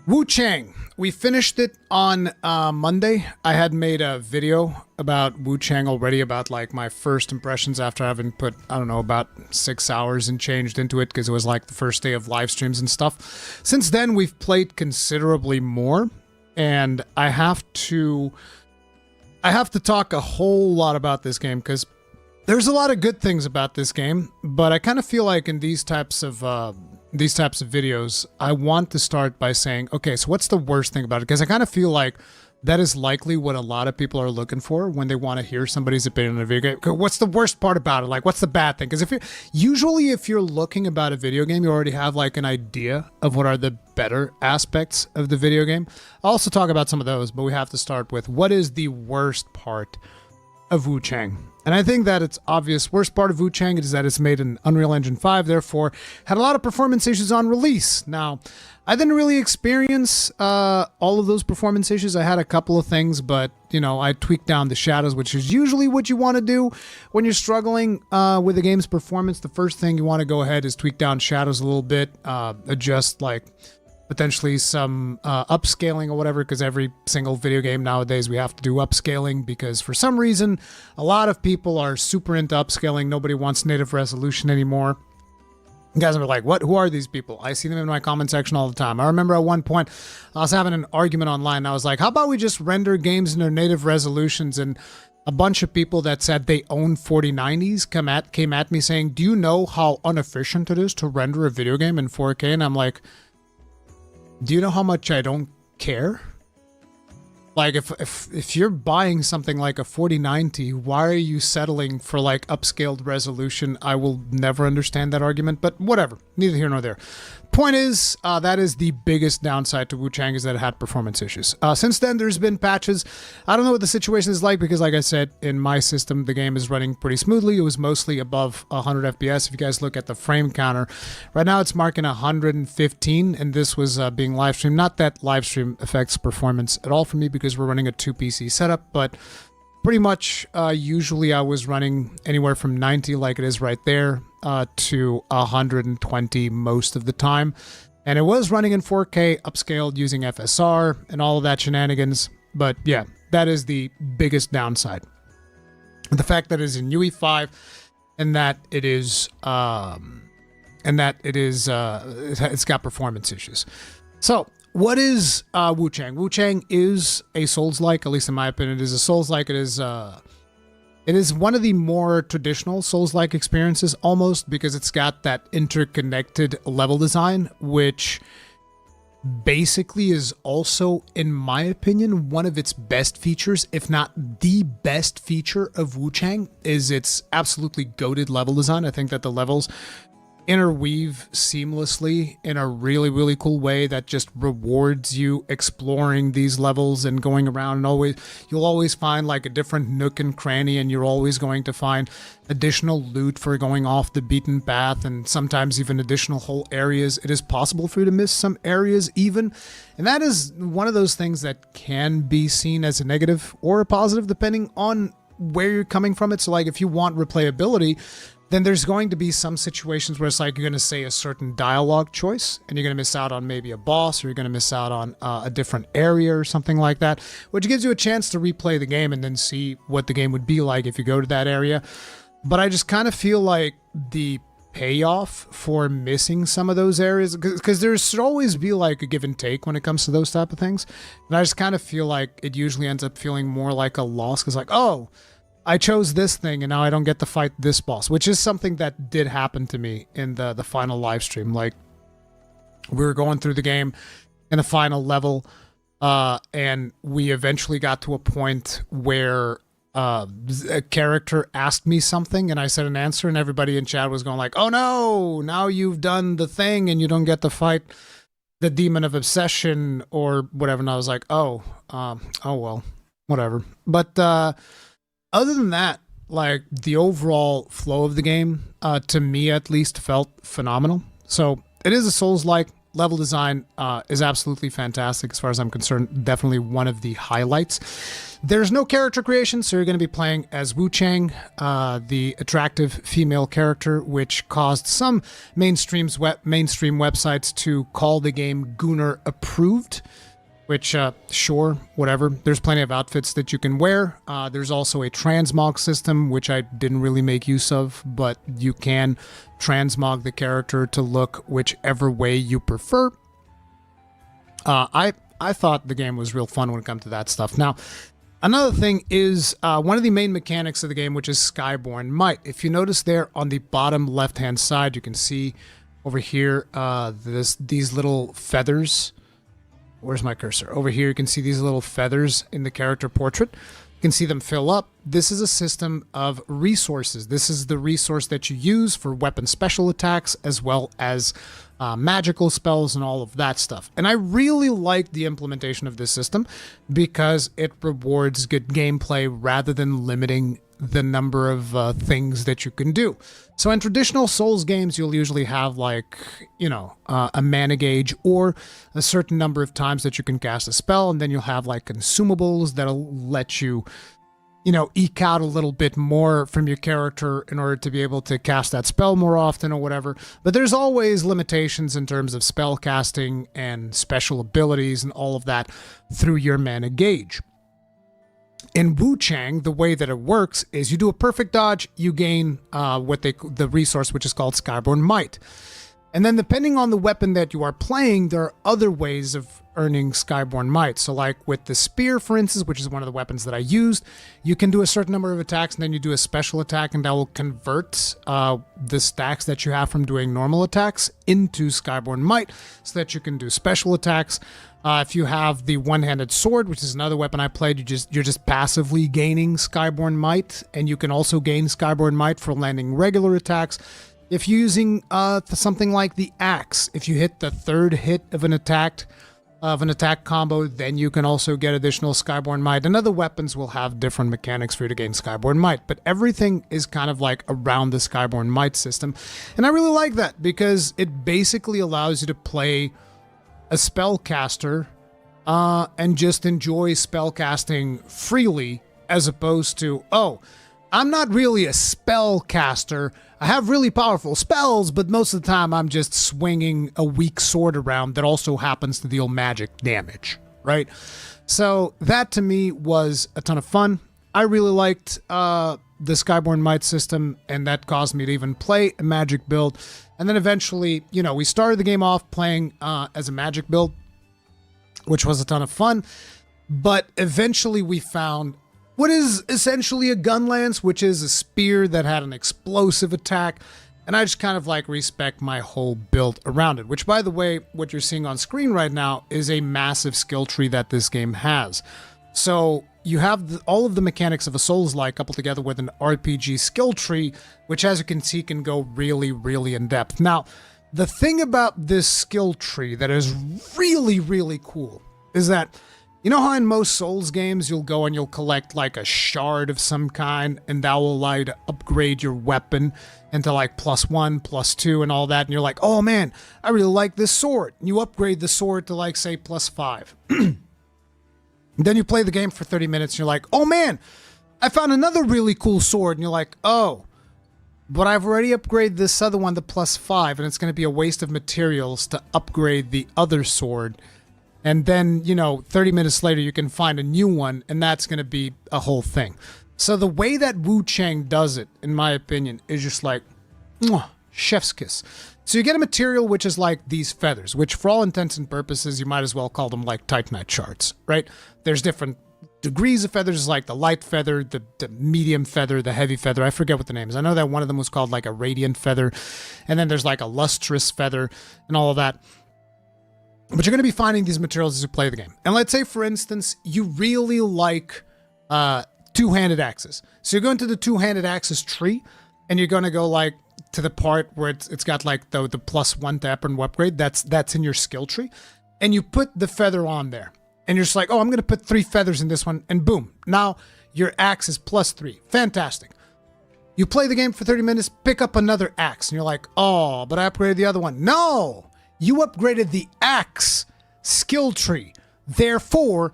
Wuchang. We finished it on Monday. I had made a video about Wuchang already, about like my first impressions after having put, I don't know, about 6 hours and changed into it because it was like the first day of live streams and stuff. Since then, we've played considerably more, and I have to talk a whole lot about this game because there's a lot of good things about this game, but I kind of feel like in these types of videos, I want to start by saying, okay, so what's the worst thing about it? Because I kind of feel like that is likely what a lot of people are looking for when they want to hear somebody's opinion on a video game. What's the worst part about it? Like, what's the bad thing? Because if you're looking about a video game, you already have like an idea of what are the better aspects of the video game. I'll also talk about some of those, but we have to start with what is the worst part of Wuchang. And I think that it's obvious. Worst part of Wuchang is that it's made in Unreal Engine 5, therefore had a lot of performance issues on release. Now, I didn't really experience all of those performance issues. I had a couple of things, but, you know, I tweaked down the shadows, which is usually what you want to do when you're struggling with the game's performance. The first thing you want to go ahead is tweak down shadows a little bit, adjust, like, potentially some upscaling or whatever, because every single video game nowadays we have to do upscaling because for some reason a lot of people are super into upscaling. Nobody wants native resolution anymore. You guys are like, what? Who are these people? I see them in my comment section all the time. I remember at one point I was having an argument online and I was like, how about we just render games in their native resolutions? And a bunch of people that said they own 4090s came at me saying, do you know how inefficient it is to render a video game in 4K? And I'm like, do you know how much I don't care? Like, if you're buying something like a 4090, why are you settling for, like, upscaled resolution? I will never understand that argument, but whatever. Neither here nor there. Point is, that is the biggest downside to Wuchang, is that it had performance issues. Since then, there's been patches. I don't know what the situation is like because, like I said, in my system, the game is running pretty smoothly. It was mostly above 100 FPS. If you guys look at the frame counter, right now it's marking 115, and this was being live streamed. Not that live stream affects performance at all for me because we're running a 2 PC setup, but pretty much usually I was running anywhere from 90, like it is right there, to 120 most of the time. And it was running in 4K, upscaled using FSR and all of that shenanigans. But yeah, that is the biggest downside. The fact that it is in UE5 and that it is it's got performance issues. So what is Wuchang? Wuchang is a Soulslike, at least in my opinion. It is a Soulslike. It is one of the more traditional Souls-like experiences, almost, because it's got that interconnected level design, which basically is also, in my opinion, one of its best features, if not the best feature of Wuchang, is its absolutely goated level design. I think that the levels interweave seamlessly in a really, really cool way that just rewards you exploring these levels and going around, and you'll always find like a different nook and cranny, and you're always going to find additional loot for going off the beaten path, and sometimes even additional whole areas. It is possible for you to miss some areas even, and that is one of those things that can be seen as a negative or a positive depending on where you're coming from. It's like if you want replayability, then there's going to be some situations where it's like you're going to say a certain dialogue choice and you're going to miss out on maybe a boss, or you're going to miss out on a different area or something like that, which gives you a chance to replay the game and then see what the game would be like if you go to that area. But I just kind of feel like the payoff for missing some of those areas, because there should always be like a give and take when it comes to those type of things. And I just kind of feel like it usually ends up feeling more like a loss, because like, oh, I chose this thing and now I don't get to fight this boss, which is something that did happen to me in the final live stream. Like, we were going through the game in the final level, and we eventually got to a point where a character asked me something and I said an answer, and everybody in chat was going like, oh no, now you've done the thing and you don't get to fight the demon of obsession or whatever. And I was like, oh well, whatever. But other than that, like, the overall flow of the game, to me at least, felt phenomenal. So it is a Souls-like. level design is absolutely fantastic as far as I'm concerned. Definitely one of the highlights. There's no character creation, so you're going to be playing as Wuchang, the attractive female character, which caused some mainstream websites to call the game Gunnar approved. Which, sure, whatever. There's plenty of outfits that you can wear. There's also a transmog system, which I didn't really make use of, but you can transmog the character to look whichever way you prefer. I thought the game was real fun when it comes to that stuff. Now, another thing is one of the main mechanics of the game, which is skyborn might. If you notice there on the bottom left-hand side, you can see over here these little feathers. Where's my cursor? Over here, you can see these little feathers in the character portrait. You can see them fill up. This is a system of resources. This is the resource that you use for weapon special attacks, as well as magical spells and all of that stuff. And I really like the implementation of this system because it rewards good gameplay rather than limiting the number of things that you can do. So in traditional Souls games, you'll usually have like, a mana gauge or a certain number of times that you can cast a spell, and then you'll have like consumables that'll let you, eke out a little bit more from your character in order to be able to cast that spell more often or whatever. But there's always limitations in terms of spell casting and special abilities and all of that through your mana gauge. In Wuchang, the way that it works is you do a perfect dodge, you gain the resource which is called Skyborn Might. And then depending on the weapon that you are playing, there are other ways of earning Skyborn Might. So like with the spear, for instance, which is one of the weapons that I used, you can do a certain number of attacks and then you do a special attack and that will convert the stacks that you have from doing normal attacks into Skyborn Might so that you can do special attacks. If you have the one-handed sword, which is another weapon I played, you're just passively gaining Skyborn Might, and you can also gain Skyborn Might for landing regular attacks. If you're using something like the axe, if you hit the third hit of an attack combo, then you can also get additional Skyborn Might. And other weapons will have different mechanics for you to gain Skyborn Might, but everything is kind of like around the Skyborn Might system. And I really like that because it basically allows you to play a spellcaster and just enjoy spellcasting freely, as opposed to, oh, I'm not really a spellcaster. I have really powerful spells, but most of the time I'm just swinging a weak sword around that also happens to deal magic damage, right? So that to me was a ton of fun. I really liked the Skyborn Might system, and that caused me to even play a magic build. And then eventually, we started the game off playing as a magic build, which was a ton of fun. But eventually we found what is essentially a gun lance, which is a spear that had an explosive attack. And I just kind of like respec my whole build around it, which, by the way, what you're seeing on screen right now is a massive skill tree that this game has. So you have all of the mechanics of a Soulslike coupled together with an RPG skill tree, which, as you can see, can go really, really in depth. Now, the thing about this skill tree that is really, really cool is that, you know how in most Souls games you'll go and you'll collect like a shard of some kind, and that will allow you to upgrade your weapon into like +1, +2, and all that, and you're like, oh man, I really like this sword. And you upgrade the sword to like, say, +5. Then you play the game for 30 minutes and you're like, oh man, I found another really cool sword. And you're like, oh, but I've already upgraded this other one to +5, and it's going to be a waste of materials to upgrade the other sword. And then, 30 minutes later, you can find a new one, and that's going to be a whole thing. So the way that Wuchang does it, in my opinion, is just like, mwah, chef's kiss. So you get a material which is like these feathers, which for all intents and purposes, you might as well call them like Titanite shards, right? There's different degrees of feathers, like the light feather, the medium feather, the heavy feather. I forget what the name is. I know that one of them was called like a radiant feather. And then there's like a lustrous feather and all of that. But you're going to be finding these materials as you play the game. And let's say, for instance, you really like two-handed axes. So you're going to the two-handed axes tree, and you're going to go like to the part where it's got like the +1 to upgrade. That's in your skill tree. And you put the feather on there. And you're just like, oh, I'm going to put 3 feathers in this one. And boom, now your axe is +3. Fantastic. You play the game for 30 minutes, pick up another axe. And you're like, oh, but I upgraded the other one. No! you upgraded the axe skill tree. Therefore,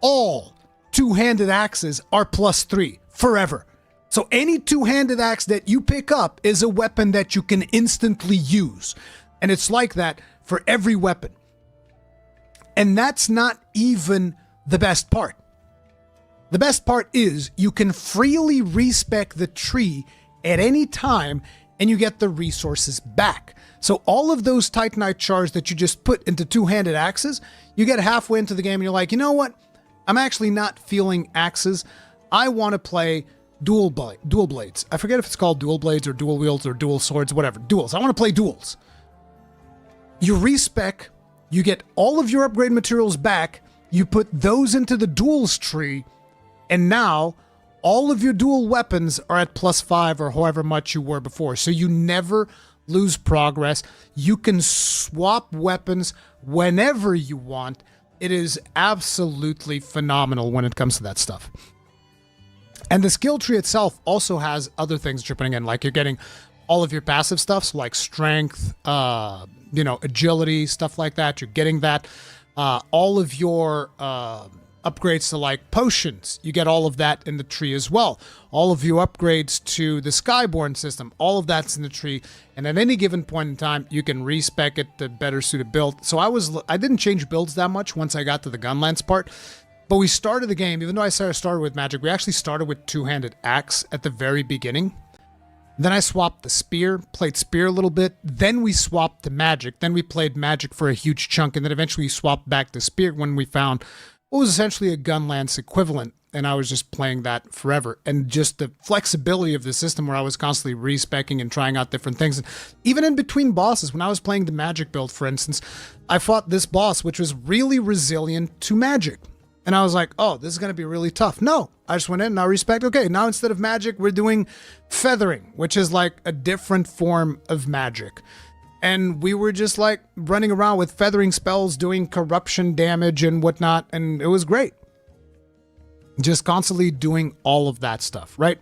all two-handed axes are +3 forever. So any two-handed axe that you pick up is a weapon that you can instantly use. And it's like that for every weapon. And that's not even the best part. The best part is you can freely respec the tree at any time and you get the resources back. So all of those Titanite shards that you just put into two-handed axes, you get halfway into the game and you're like, you know what? I'm actually not feeling axes. I want to play dual blades. I forget if it's called dual blades or dual wields or dual swords, whatever. Duels. I want to play duels. You respec, you get all of your upgrade materials back, you put those into the duels tree, and now all of your dual weapons are at +5 or however much you were before. So you never lose progress. You can swap weapons whenever you want. It is absolutely phenomenal when it comes to that stuff. And the skill tree itself also has other things that you're putting in, like you're getting all of your passive stuff, so like strength, agility, stuff like that. You're getting that. All of your upgrades to like potions, you get all of that in the tree as well. All of your upgrades to the skyborn system, all of that's in the tree. And at any given point in time, you can respec it to better suit a build. So I didn't change builds that much once I got to the gunlance part. But we started the game, even though I started with magic, we actually started with two-handed axe at the very beginning. Then I swapped the spear, played spear a little bit. Then we swapped to magic. Then we played magic for a huge chunk. And then eventually we swapped back to spear when we found what was essentially a gun lance equivalent. And I was just playing that forever. And just the flexibility of the system where I was constantly respecing and trying out different things. And even in between bosses, when I was playing the magic build, for instance, I fought this boss, which was really resilient to magic. And I was like, oh, this is going to be really tough. No, I just went in and I respect. Okay, now instead of magic, we're doing feathering, which is like a different form of magic. And we were just like running around with feathering spells, doing corruption damage and whatnot. And it was great. Just constantly doing all of that stuff, right?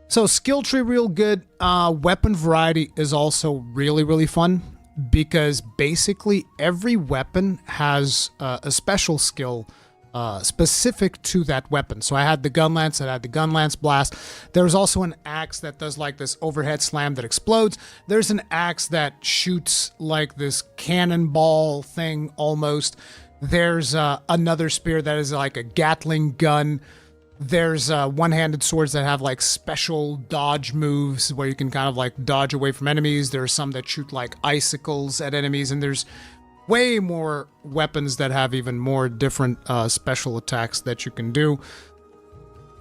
So skill tree real good. Weapon variety is also really, really fun because basically every weapon has a special skill specific to that weapon. So I had the gun lance, I had the gun lance blast. There's also an axe that does like this overhead slam that explodes. There's an axe that shoots like this cannonball thing almost. There's another spear that is like a Gatling gun. There's one-handed swords that have like special dodge moves where you can kind of like dodge away from enemies. There are some that shoot like icicles at enemies, and there's way more weapons that have even more different special attacks that you can do.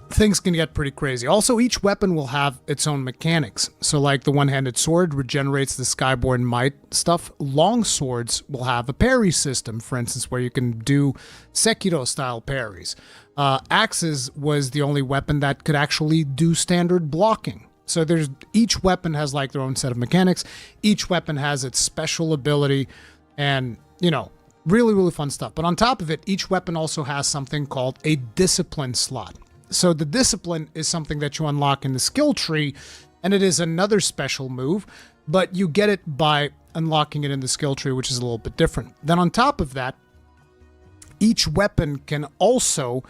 Things can get pretty crazy. Also, each weapon will have its own mechanics. So like the one-handed sword regenerates the skyborn might stuff. Long swords will have a parry system, for instance, where you can do Sekiro-style parries. Axes was the only weapon that could actually do standard blocking. So each weapon has like their own set of mechanics. Each weapon has its special ability. And, really, really fun stuff. But on top of it, each weapon also has something called a discipline slot. So the discipline is something that you unlock in the skill tree, and it is another special move, but you get it by unlocking it in the skill tree, which is a little bit different. Then on top of that, each weapon can also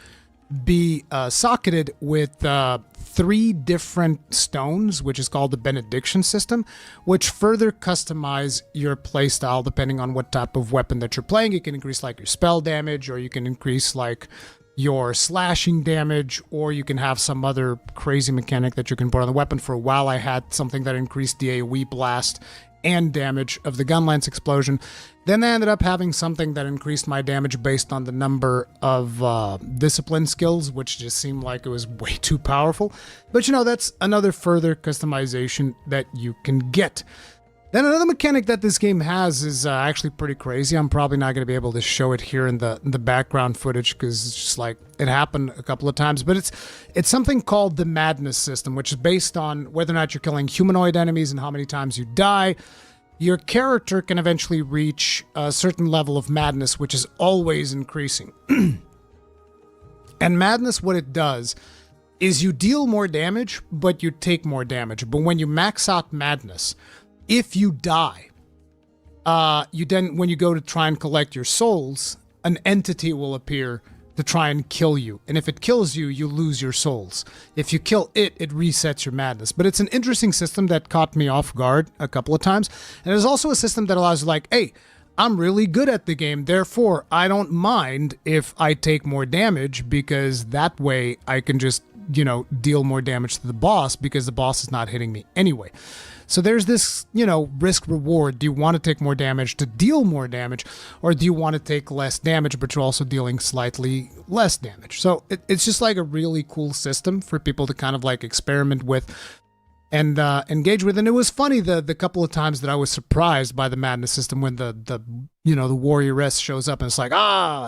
be socketed with 3 different stones, which is called the benediction system, which further customize your playstyle depending on what type of weapon that you're playing. You can increase like your spell damage, or you can increase like your slashing damage, or you can have some other crazy mechanic that you can put on the weapon. For a while I had something that increased the AoE blast and damage of the gun lance explosion. Then I ended up having something that increased my damage based on the number of discipline skills, which just seemed like it was way too powerful. But that's another further customization that you can get. Then another mechanic that this game has is actually pretty crazy. I'm probably not going to be able to show it here in the background footage because it's just like it happened a couple of times. But it's something called the madness system, which is based on whether or not you're killing humanoid enemies and how many times you die. Your character can eventually reach a certain level of madness, which is always increasing. And madness, what it does is you deal more damage, but you take more damage. But when you max out madness, if you die, you then, when you go to try and collect your souls, an entity will appear to try and kill you. And if it kills you, you lose your souls. If you kill it, it resets your madness. But it's an interesting system that caught me off guard a couple of times. And there's also a system that allows you like, hey, I'm really good at the game, therefore I don't mind if I take more damage, because that way I can just, you know, deal more damage to the boss because the boss is not hitting me anyway. So there's this, you know, risk reward. Do you want to take more damage to deal more damage, or do you want to take less damage but you're also dealing slightly less damage? So it's just like a really cool system for people to kind of like experiment with and engage with. And it was funny the couple of times that I was surprised by the madness system when the you know, the warrioress shows up and it's like,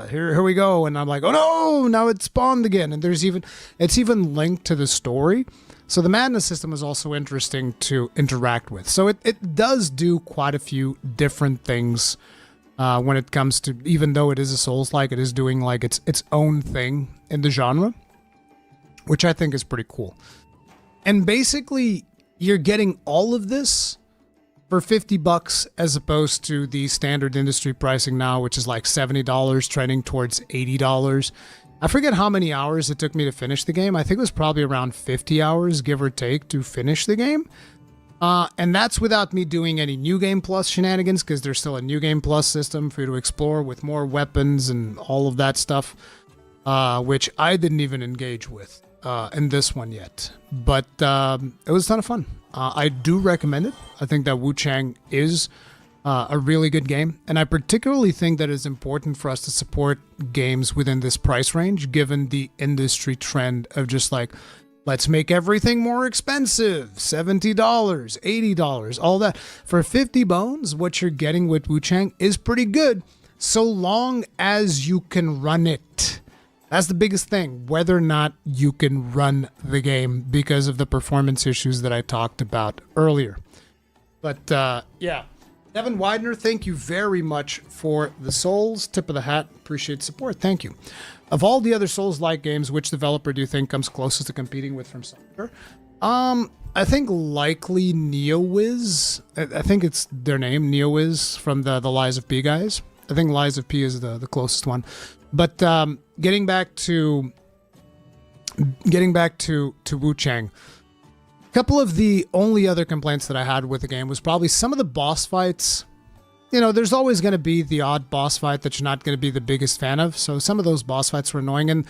here we go, and I'm like, oh no, now it spawned again. And it's even linked to the story. So the madness system is also interesting to interact with. So it does do quite a few different things when it comes to, even though it is a Souls-like, it is doing like its own thing in the genre, which I think is pretty cool. And basically, you're getting all of this for $50 as opposed to the standard industry pricing now, which is like $70, trending towards $80. I forget how many hours it took me to finish the game. I think it was probably around 50 hours, give or take, to finish the game. And that's without me doing any New Game Plus shenanigans, because there's still a New Game Plus system for you to explore with more weapons and all of that stuff, which I didn't even engage with in this one yet. But it was a ton of fun. I do recommend it. I think that Wuchang is a really good game, and I particularly think that it's important for us to support games within this price range, given the industry trend of just like, let's make everything more expensive. $70, $80, all that. For 50 bones, what you're getting with Wuchang is pretty good, so long as you can run it. That's the biggest thing, whether or not you can run the game, because of the performance issues that I talked about earlier. But yeah, Devin Widener, thank you very much for the Souls. Tip of the hat. Appreciate support. Thank you. Of all the other Souls-like games, which developer do you think comes closest to competing with From Software? I think likely NeoWiz. I think it's their name, NeoWiz, from the Lies of P guys. I think Lies of P is the closest one. But getting back to Wuchang, a couple of the only other complaints that I had with the game was probably some of the boss fights. You know, there's always going to be the odd boss fight that you're not going to be the biggest fan of. So some of those boss fights were annoying. And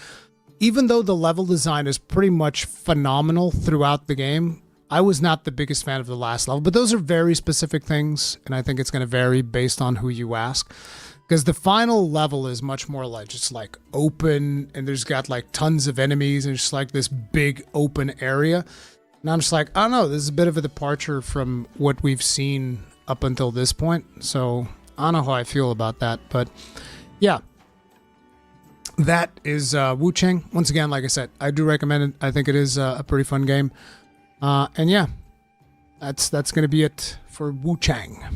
even though the level design is pretty much phenomenal throughout the game, I was not the biggest fan of the last level. But those are very specific things, and I think it's going to vary based on who you ask. Because the final level is much more like just like open, and there's got like tons of enemies, and it's just like this big open area. And I'm just like, I don't know, this is a bit of a departure from what we've seen up until this point. So I don't know how I feel about that. But yeah, that is Wuchang. Once again, like I said, I do recommend it. I think it is a pretty fun game. And yeah, that's going to be it for Wuchang.